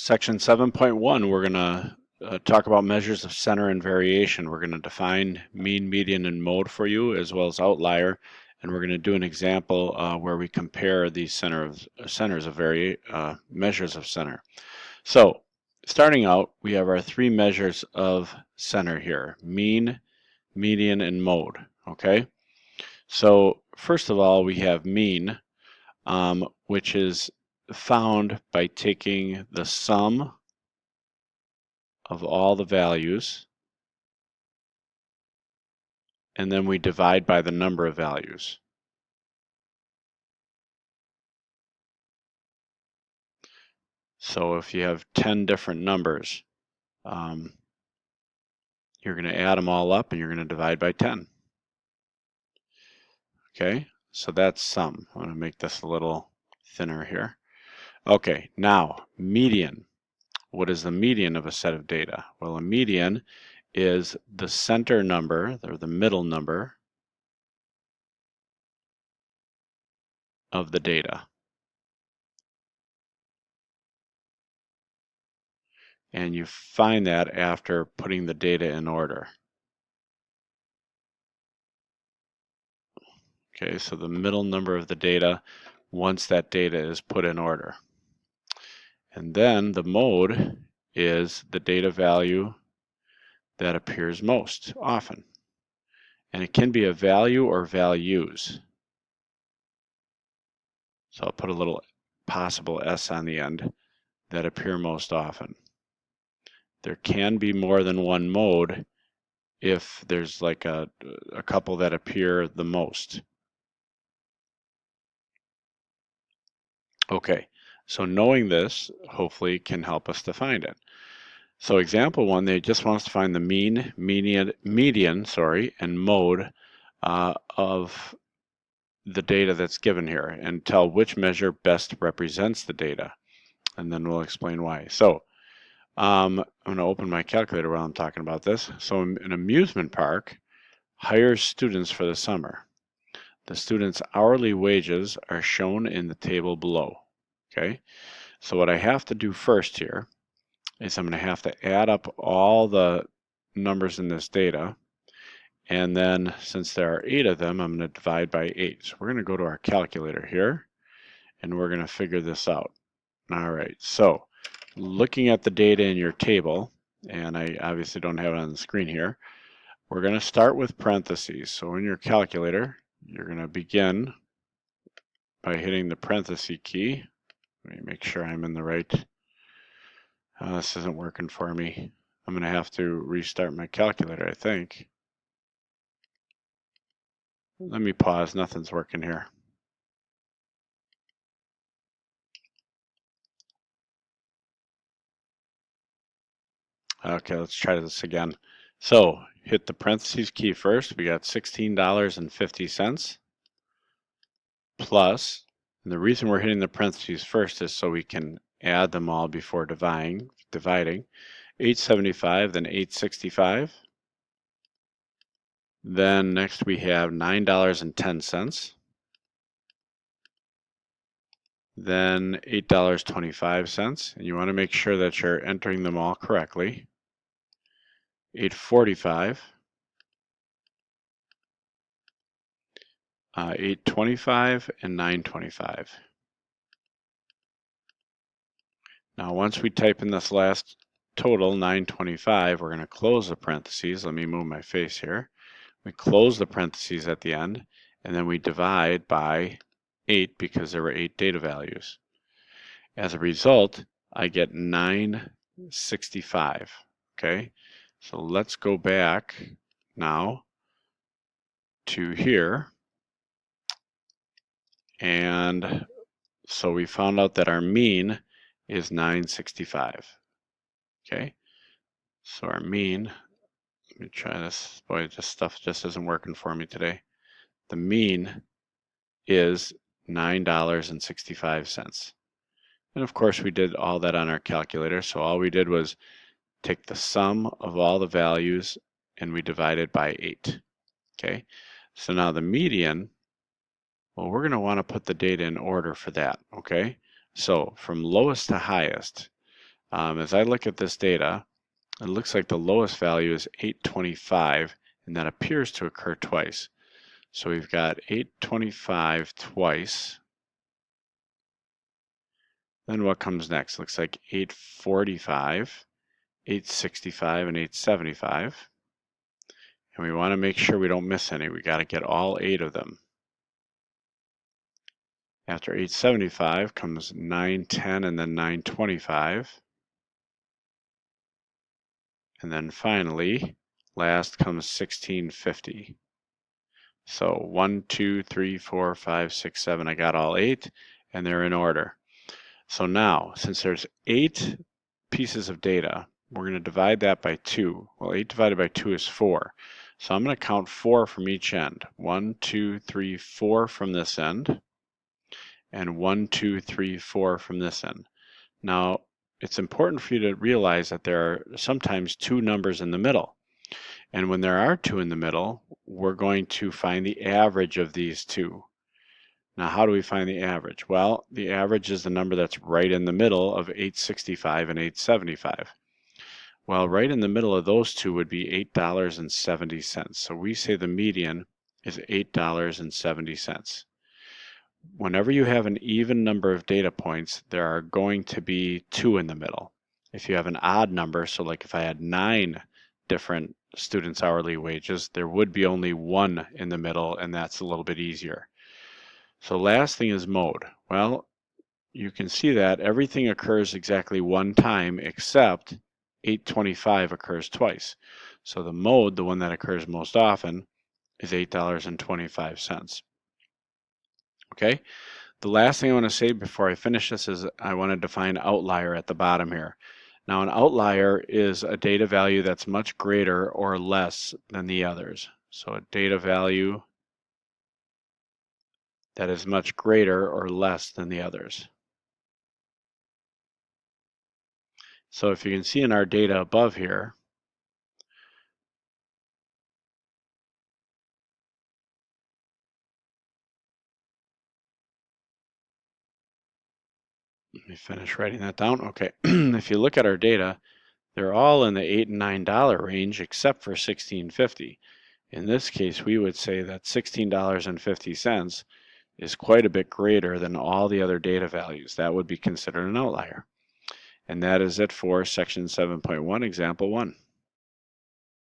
Section 7.1, we're going to talk about measures of center and variation. We're going to define mean, median, and mode for you, as well as outlier, and we're going to do an example where we compare these measures of center. So, starting out, we have our three measures of center here: mean, median, and mode. Okay. So, first of all, we have mean, which is found by taking the sum of all the values, and then we divide by the number of values. So if you have 10 different numbers, you're going to add them all up and you're going to divide by 10. Okay, so that's sum. I'm going to make this a little thinner here. Okay, now median. What is the median of a set of data? Well, a median is the center number, or the middle number, of the data. And you find that after putting the data in order. Okay, so the middle number of the data once that data is put in order. And then the mode is the data value that appears most often. And it can be a value or values. So I'll put a little possible S on the end, that appear most often. There can be more than one mode if there's like a couple that appear the most. Okay, so knowing this hopefully can help us to find it. So example one, they just want us to find the mean, median, and mode of the data that's given here, and tell which measure best represents the data. And then we'll explain why. So I'm going to open my calculator while I'm talking about this. So an amusement park hires students for the summer. The students' hourly wages are shown in the table below. Okay, so what I have to do first here is I'm going to have to add up all the numbers in this data, and then since there are 8 of them, I'm going to divide by 8. So we're going to go to our calculator here, and we're going to figure this out. All right, so looking at the data in your table, and I obviously don't have it on the screen here, we're going to start with parentheses. So in your calculator, you're going to begin by hitting the parenthesis key. Let me make sure I'm in the right. This isn't working for me. I'm going to have to restart my calculator, I think. Let me pause. Nothing's working here. Okay, let's try this again. So hit the parentheses key first. We got $16.50 plus, and the reason we're hitting the parentheses first is so we can add them all before dividing. $8.75, then $8.65. Then next we have $9.10. Then $8.25, and you want to make sure that you're entering them all correctly. $8.45, $8.25, and $9.25. Now once we type in this last total, $9.25, we're going to close the parentheses. Let me move my face here. We close the parentheses at the end, and then we divide by 8 because there were 8 data values. As a result, I get $9.65. Okay, so let's go back now to here. And so we found out that our mean is $9.65. Okay, so our mean, let me try this. Boy, this stuff just isn't working for me today. The mean is $9.65. And of course we did all that on our calculator, so all we did was take the sum of all the values and we divided by 8. Okay, so now the median, well, we're going to want to put the data in order for that. Okay, so from lowest to highest, As I look at this data, it looks like the lowest value is 825, and that appears to occur twice. So we've got 825 twice. Then what comes next? Looks like 845, 865, and 875. And we want to make sure we don't miss any. We got to get all 8 of them. After 875 comes 910 and then 925. And then finally, last comes 1650. So 1, 2, 3, 4, 5, 6, 7. I got all 8, and they're in order. So now, since there's 8 pieces of data, we're going to divide that by 2. Well, 8 divided by 2 is 4. So I'm going to count 4 from each end. 1, 2, 3, 4 from this end, and 1, 2, 3, 4 from this end. Now, it's important for you to realize that there are sometimes 2 numbers in the middle. And when there are 2 in the middle, we're going to find the average of these 2. Now, how do we find the average? Well, the average is the number that's right in the middle of 865 and 875. Well, right in the middle of those 2 would be $8.70. So we say the median is $8.70. Whenever you have an even number of data points, there are going to be 2 in the middle. If you have an odd number, so like if I had 9 different students' hourly wages, there would be only 1 in the middle, and that's a little bit easier. So last thing is mode. Well, you can see that everything occurs exactly 1 time except 825 occurs twice. So the mode, the one that occurs most often, is $8.25. Okay, the last thing I want to say before I finish this is I want to define outlier at the bottom here. Now, an outlier is a data value that's much greater or less than the others. So a data value that is much greater or less than the others. So if you can see in our data above here, let me finish writing that down. Okay, if you look at our data, they're all in the $8 and $9 range except for $16.50. In this case, we would say that $16.50 is quite a bit greater than all the other data values. That would be considered an outlier. And that is it for section 7.1, example 1.